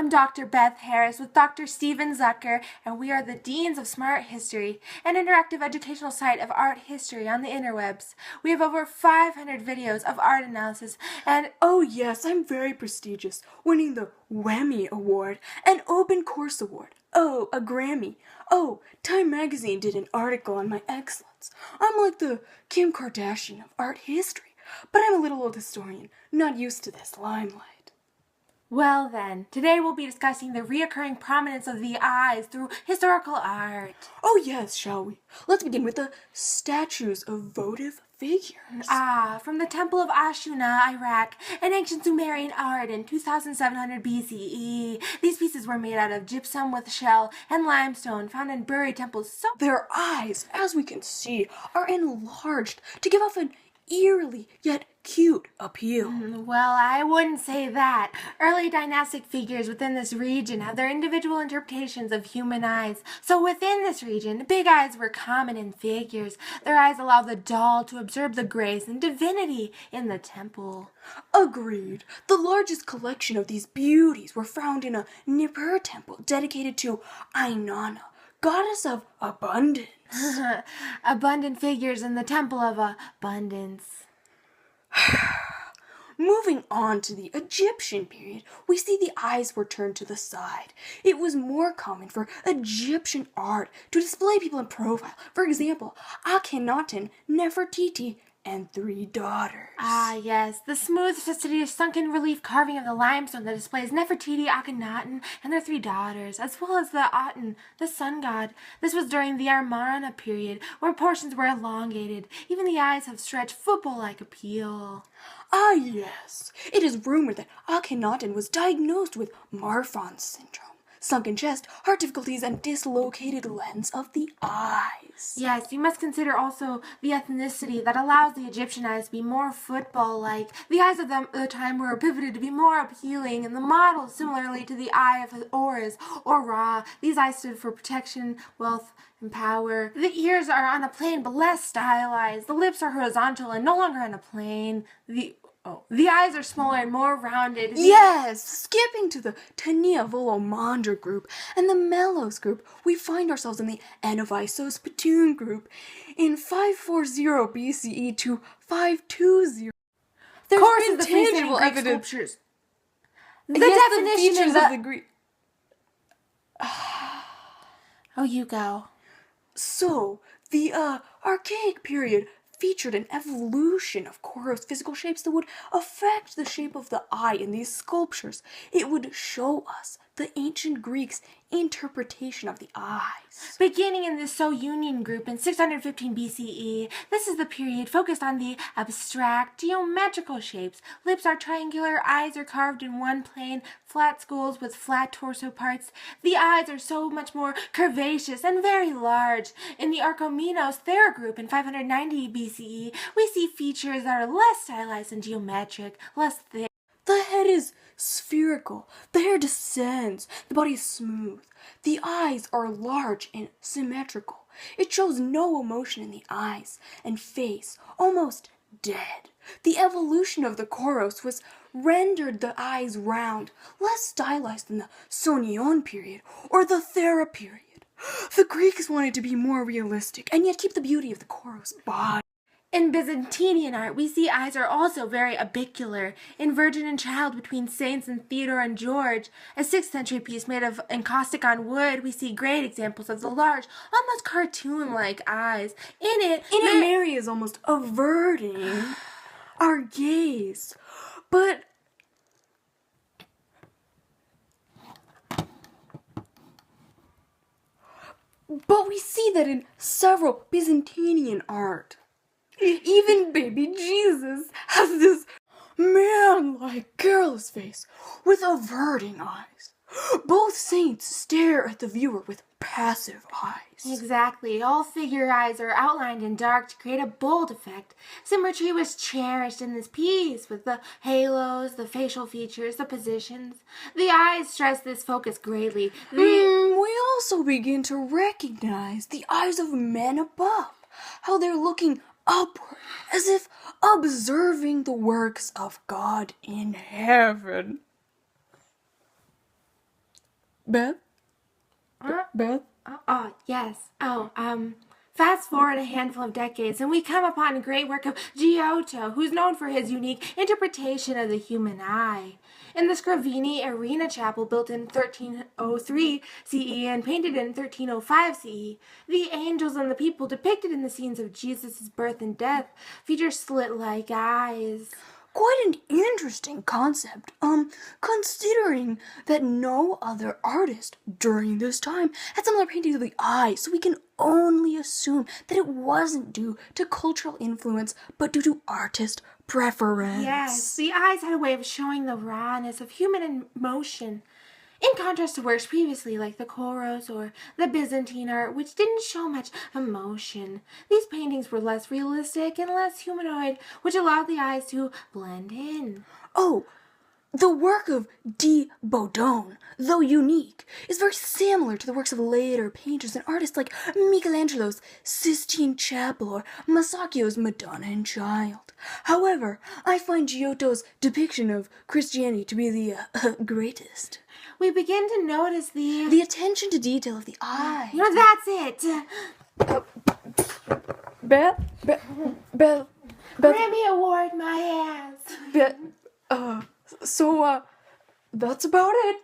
I'm Dr. Beth Harris with Dr. Steven Zucker, and we are the Deans of Smart History, an interactive educational site of art history on the interwebs. We have over 500 videos of art analysis, and oh yes, I'm very prestigious, winning the Whammy Award, an Open Course Award, oh, a Grammy, oh, Time Magazine did an article on my excellence. I'm like the Kim Kardashian of art history, but I'm a little old historian, not used to this limelight. well then, today we'll be discussing the reoccurring prominence of the eyes through historical art. Oh yes, shall we? Let's begin with the statues of votive figures. From the Temple of Ashuna, Iraq, an ancient Sumerian art in 2700 BCE. These pieces were made out of gypsum with shell and limestone found in buried temples. So their eyes, as we can see, are enlarged to give off an eerily yet cute appeal. Well, I wouldn't say that. Early dynastic figures within this region have their individual interpretations of human eyes. So within this region, big eyes were common in figures. Their eyes allow the doll to observe the grace and divinity in the temple. Agreed. The largest collection of these beauties were found in a Nippur temple dedicated to Inanna, goddess of abundance. Abundant figures in the temple of abundance. Moving on to the Egyptian period, we see the eyes were turned to the side. It was more common for Egyptian art to display people in profile. For example, Akhenaten, Nefertiti, and 3 daughters. Yes, the smooth, fastidious, sunken relief carving of the limestone that displays Nefertiti, Akhenaten, and their 3 daughters, as well as the Aten, the sun god. This was during the Ermina period, where portions were elongated. Even the eyes have stretched football-like appeal. Yes. It is rumored that Akhenaten was diagnosed with Marfan syndrome, sunken chest, heart difficulties, and dislocated lens of the eyes. Yes, you must consider also the ethnicity that allows the Egyptian eyes to be more football-like. The eyes of the time were pivoted to be more appealing, and the model similarly to the eye of Horus or Ra. These eyes stood for protection, wealth, and power. The ears are on a plane but less stylized. The lips are horizontal and no longer on a plane. The eyes are smaller and more rounded. Yes! Skipping to the Tania Volomandra group and the Melos group, we find ourselves in the Anavisos Spittoon group in 540 BCE to 520. There's been tangible evidence. Sculptures. The definition of the Greek. Oh, you go. So, the Archaic period featured an evolution of Koros physical shapes that would affect the shape of the eye in these sculptures. It would show us the ancient Greeks' interpretation of the eyes. Beginning in the Sounion group in 615 BCE, this is the period focused on the abstract geometrical shapes. Lips are triangular, eyes are carved in one plane, flat skulls with flat torso parts. The eyes are so much more curvaceous and very large. In the Archomenos Thera group in 590 BCE, we see features that are less stylized and geometric, less thick. The head is spherical, the hair descends, the body is smooth, the eyes are large and symmetrical. It shows no emotion in the eyes and face, almost dead. The evolution of the Koros was rendered the eyes round, less stylized than the Sonion period or the Thera period. The Greeks wanted to be more realistic and yet keep the beauty of the Koros body. In Byzantine art, we see eyes are also very abicular. In Virgin and Child between Saints and Theodore and George, a 6th century piece made of encaustic on wood, we see great examples of the large, almost cartoon-like eyes. In it, Mary is almost averting our gaze. But we see that in several Byzantine art. Even baby Jesus has this man-like careless face with averting eyes. Both saints stare at the viewer with passive eyes. Exactly. All figure eyes are outlined in dark to create a bold effect. Symmetry was cherished in this piece with the halos, the facial features, the positions. The eyes stress this focus greatly. We also begin to recognize the eyes of men above, how they're looking upward, as if observing the works of God in heaven. Beth? Huh? Beth? Oh, yes. Fast forward a handful of decades, and we come upon a great work of Giotto, who's known for his unique interpretation of the human eye. In the Scrovini Arena Chapel, built in 1303 CE and painted in 1305 CE, the angels and the people depicted in the scenes of Jesus' birth and death feature slit-like eyes. Quite an interesting concept, considering that no other artist during this time had similar paintings of the eye, so we can only assume that it wasn't due to cultural influence, but due to artist preference. Yes, the eyes had a way of showing the rawness of human emotion. In contrast to works previously like the Koros or the Byzantine art, which didn't show much emotion, these paintings were less realistic and less humanoid, which allowed the eyes to blend in. Oh, the work of de Bodone, though unique, is very similar to the works of later painters and artists like Michelangelo's Sistine Chapel or Masaccio's Madonna and Child. However, I find Giotto's depiction of Christianity to be the greatest. We begin to notice The attention to detail of the eye. You know, that's it. Beth? Grammy Award, my ass. Beth, so, that's about it.